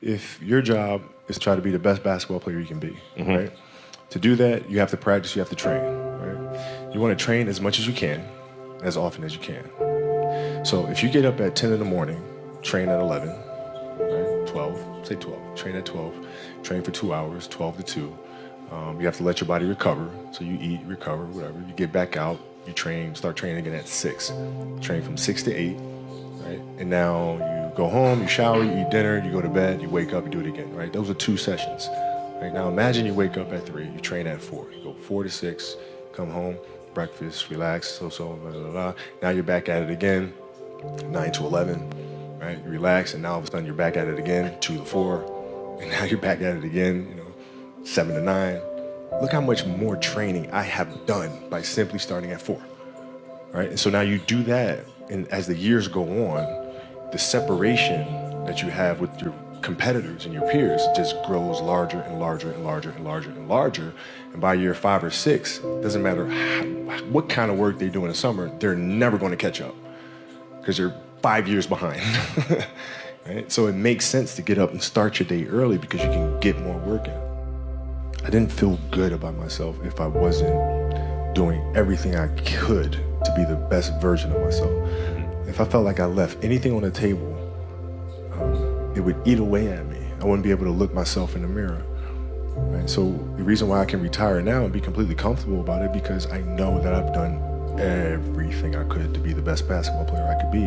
if your job is to try to be the best basketball player you can be, right? To do that, you have to practice, you have to train, right? You want to train as much as you can, as often as you can. So if you get up at 10 in the morning, train at 11, right? 12, say 12, train at 12, train for 2 hours, 12 to 2. You have to let your body recover. So you eat, recover, whatever. You get back out, you train, start training again at 6. Train from 6 to 8, right? And now you go home, you shower, you eat dinner, you go to bed, you wake up, you do it again, right? Those are 2 sessions. Right? Now imagine you wake up at 3, you train at 4. You go 4 to 6, come home, breakfast, relax, blah, blah, blah. Now you're back at it again, 9 to 11, right? You relax, and now all of a sudden you're back at it again, 2 to 4, and now you're back at it again, 7 to 9. Look how much more training I have done by simply starting at 4, right? And so now you do that, and as the years go on, the separation that you have with your competitors and your peers just grows larger and larger and larger and larger and larger. And by year 5 or 6, doesn't matter what kind of work they do in the summer, they're never going to catch up because you're 5 years behind. Right? So it makes sense to get up and start your day early because you can get more work in. I didn't feel good about myself if I wasn't doing everything I could to be the best version of myself. If I felt like I left anything on the table, it would eat away at me. I wouldn't be able to look myself in the mirror. Right? So the reason why I can retire now and be completely comfortable about it because I know that I've done everything I could to be the best basketball player I could be.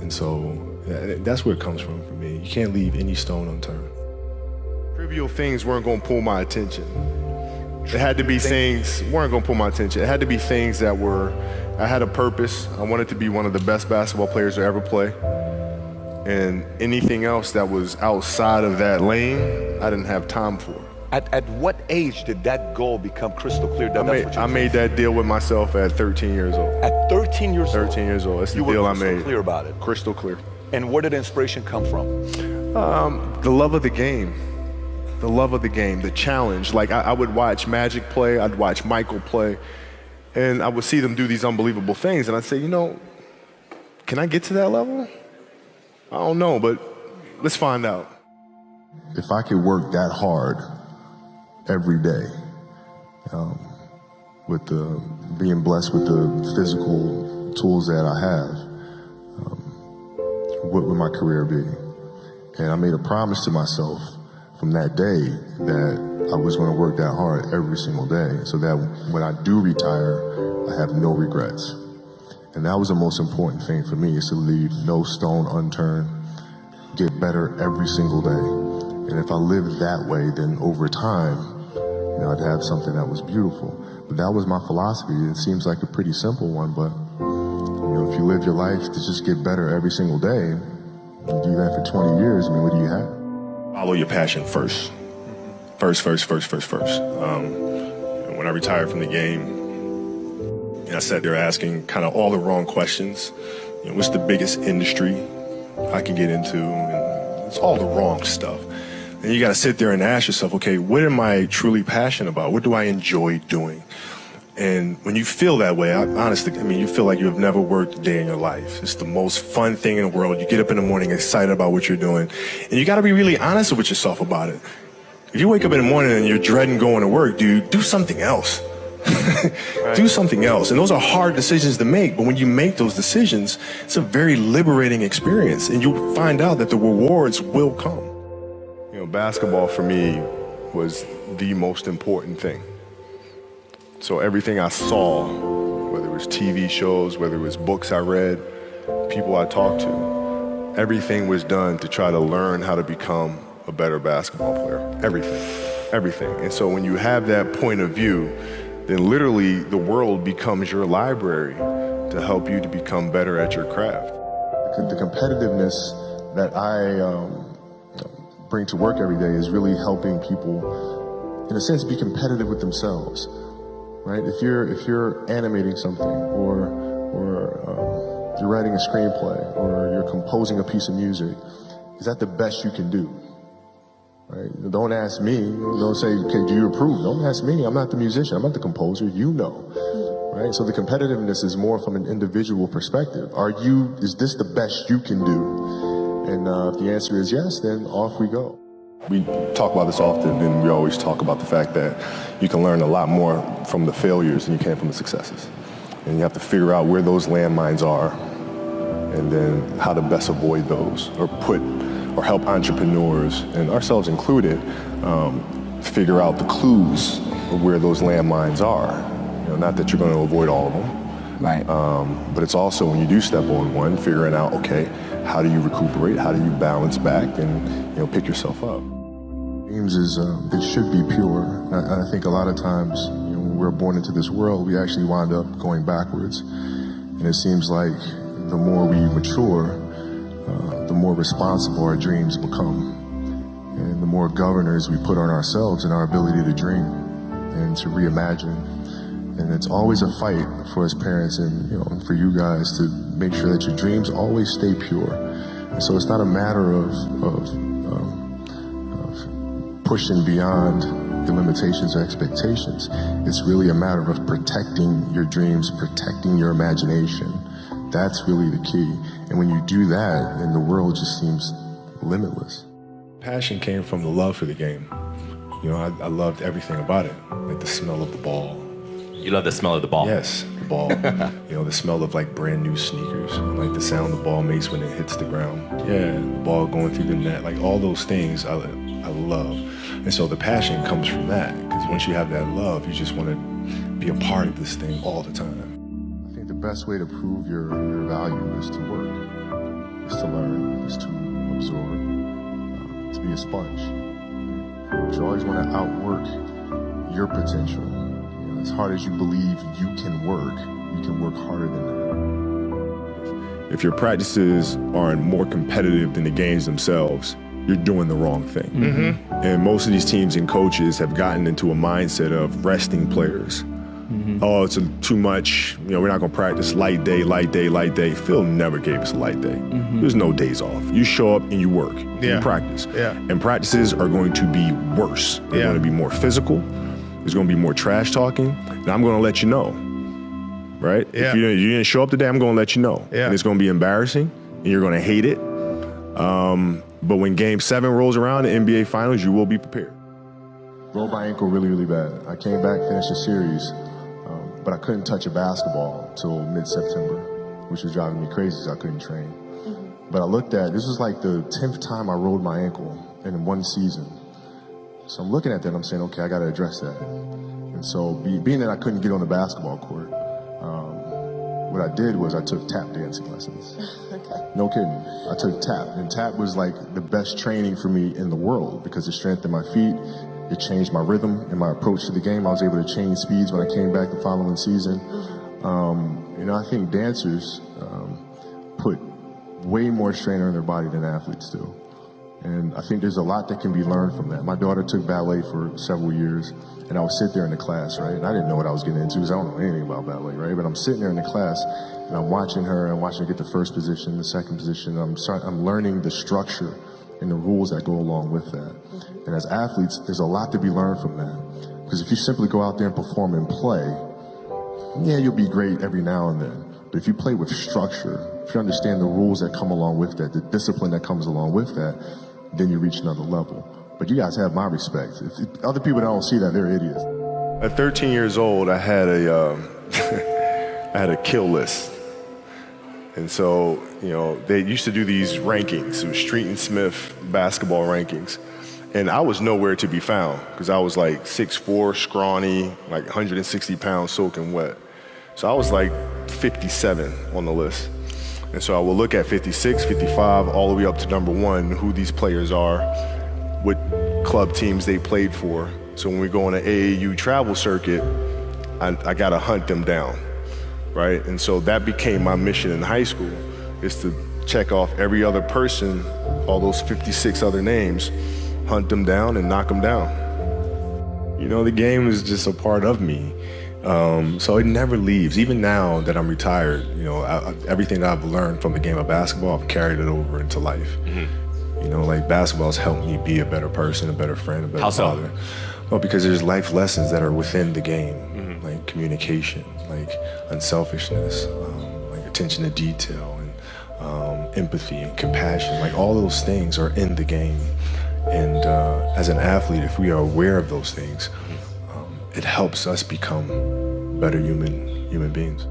And so that's where it comes from for me. You can't leave any stone unturned. Trivial things weren't going to pull my attention. It had to be things weren't going to pull my attention. It had to be things that I had a purpose. I wanted to be one of the best basketball players to ever play. And anything else that was outside of that lane, I didn't have time for. At what age did that goal become crystal clear? I made that deal with myself at 13 years old. At 13 years old? 13 years old. That's the deal I made. You were crystal clear about it? Crystal clear. And where did inspiration come from? The love of the game. The love of the game, the challenge. Like I would watch Magic play, I'd watch Michael play, and I would see them do these unbelievable things, and I'd say, can I get to that level? I don't know, but let's find out. If I could work that hard every day, with being blessed with the physical tools that I have, what would my career be? And I made a promise to myself from that day that I was going to work that hard every single day so that when I do retire, I have no regrets. And that was the most important thing for me, is to leave no stone unturned, get better every single day. And if I lived that way, then over time, I'd have something that was beautiful. But that was my philosophy. It seems like a pretty simple one, but if you live your life to just get better every single day, you do that for 20 years, what do you have? Follow your passion first. First. When I retired from the game, I sat there asking kind of all the wrong questions. What's the biggest industry I can get into? And it's all the wrong stuff. And you got to sit there and ask yourself, okay, what am I truly passionate about? What do I enjoy doing? And when you feel that way, honestly, you feel like you have never worked a day in your life. It's the most fun thing in the world. You get up in the morning excited about what you're doing. And you got to be really honest with yourself about it. If you wake up in the morning and you're dreading going to work, dude, do something else. Do something else. And those are hard decisions to make. But when you make those decisions, it's a very liberating experience. And you'll find out that the rewards will come. Basketball for me was the most important thing. So everything I saw, whether it was TV shows, whether it was books I read, people I talked to, everything was done to try to learn how to become a better basketball player. Everything. And so when you have that point of view, then literally the world becomes your library to help you to become better at your craft. The competitiveness that I bring to work every day is really helping people, in a sense, be competitive with themselves. Right? If you're animating something, or you're writing a screenplay, or you're composing a piece of music, is that the best you can do? Right? Don't ask me. Don't say, okay, do you approve? Don't ask me. I'm not the musician. I'm not the composer. You know. Right? So the competitiveness is more from an individual perspective. Is this the best you can do? And if the answer is yes, then off we go. We talk about this often, and we always talk about the fact that you can learn a lot more from the failures than you can from the successes. And you have to figure out where those landmines are and then how to best avoid those, or help entrepreneurs, and ourselves included, figure out the clues of where those landmines are. You know, not that you're going to avoid all of them, Right. but it's also when you do step on one, figuring out, okay, how do you recuperate? How do you balance back and pick yourself up? Dreams they should be pure. I think a lot of times when we're born into this world, we actually wind up going backwards. And it seems like the more we mature, the more responsible our dreams become. And the more governors we put on ourselves and our ability to dream and to reimagine. And it's always a fight for us parents and for you guys to make sure that your dreams always stay pure. And so it's not a matter of pushing beyond the limitations or expectations. It's really a matter of protecting your dreams, protecting your imagination. That's really the key. And when you do that, then the world just seems limitless. Passion came from the love for the game. I loved everything about it, like the smell of the ball. You love the smell of the ball? Yes, the ball. The smell of like brand new sneakers, like the sound the ball makes when it hits the ground. Yeah, the ball going through the net, like all those things I love. And so the passion comes from that, because once you have that love, you just want to be a part of this thing all the time. I think the best way to prove your value is to work, is to learn, is to absorb, to be a sponge. You always want to outwork your potential. As hard as you believe you can work harder than that. If your practices aren't more competitive than the games themselves, you're doing the wrong thing. Mm-hmm. And most of these teams and coaches have gotten into a mindset of resting players. Mm-hmm. Oh, it's too much. We're not going to practice light day, light day, light day. Phil never gave us a light day. Mm-hmm. There's no days off. You show up and you work. You practice. Yeah. And practices are going to be worse. They're going to be more physical. There's going to be more trash talking, and I'm going to let you know, right? Yeah. If you didn't show up today, I'm going to let you know. Yeah. And it's going to be embarrassing, and you're going to hate it. But when Game 7 rolls around, the NBA Finals, you will be prepared. Rolled my ankle really, really bad. I came back, finished the series, but I couldn't touch a basketball till mid-September, which was driving me crazy because I couldn't train. Mm-hmm. But I looked at, this was like the 10th time I rolled my ankle in one season. So I'm looking at that and I'm saying, okay, I got to address that. And so being that I couldn't get on the basketball court, what I did was I took tap dancing lessons. Okay. No kidding. I took tap, and tap was like the best training for me in the world because it strengthened my feet, it changed my rhythm and my approach to the game. I was able to change speeds when I came back the following season. I think dancers put way more strain on their body than athletes do. And I think there's a lot that can be learned from that. My daughter took ballet for several years, and I would sit there in the class, right? And I didn't know what I was getting into because I don't know anything about ballet, right? But I'm sitting there in the class, and I'm watching her get the first position, the second position. I'm learning the structure and the rules that go along with that. And as athletes, there's a lot to be learned from that. Because if you simply go out there and perform and play, yeah, you'll be great every now and then. But if you play with structure, if you understand the rules that come along with that, the discipline that comes along with that, then you reach another level. But you guys have my respect. If other people don't see that, they're idiots. At 13 years old, I had a kill list. And so, they used to do these rankings. It was Street and Smith basketball rankings. And I was nowhere to be found because I was like 6'4", scrawny, like 160 pounds soaking wet. So I was like 57 on the list. And so I will look at 56, 55, all the way up to number 1, who these players are, what club teams they played for. So when we go on an AAU travel circuit, I got to hunt them down, right? And so that became my mission in high school, is to check off every other person, all those 56 other names, hunt them down and knock them down. The game is just a part of me. So it never leaves. Even now that I'm retired, everything that I've learned from the game of basketball, I've carried it over into life. Mm-hmm. Like basketball's helped me be a better person, a better friend, a better father. Well, because there's life lessons that are within the game, like communication, like unselfishness, like attention to detail, and empathy and compassion. Like all those things are in the game. And as an athlete, if we are aware of those things, it helps us become better human beings.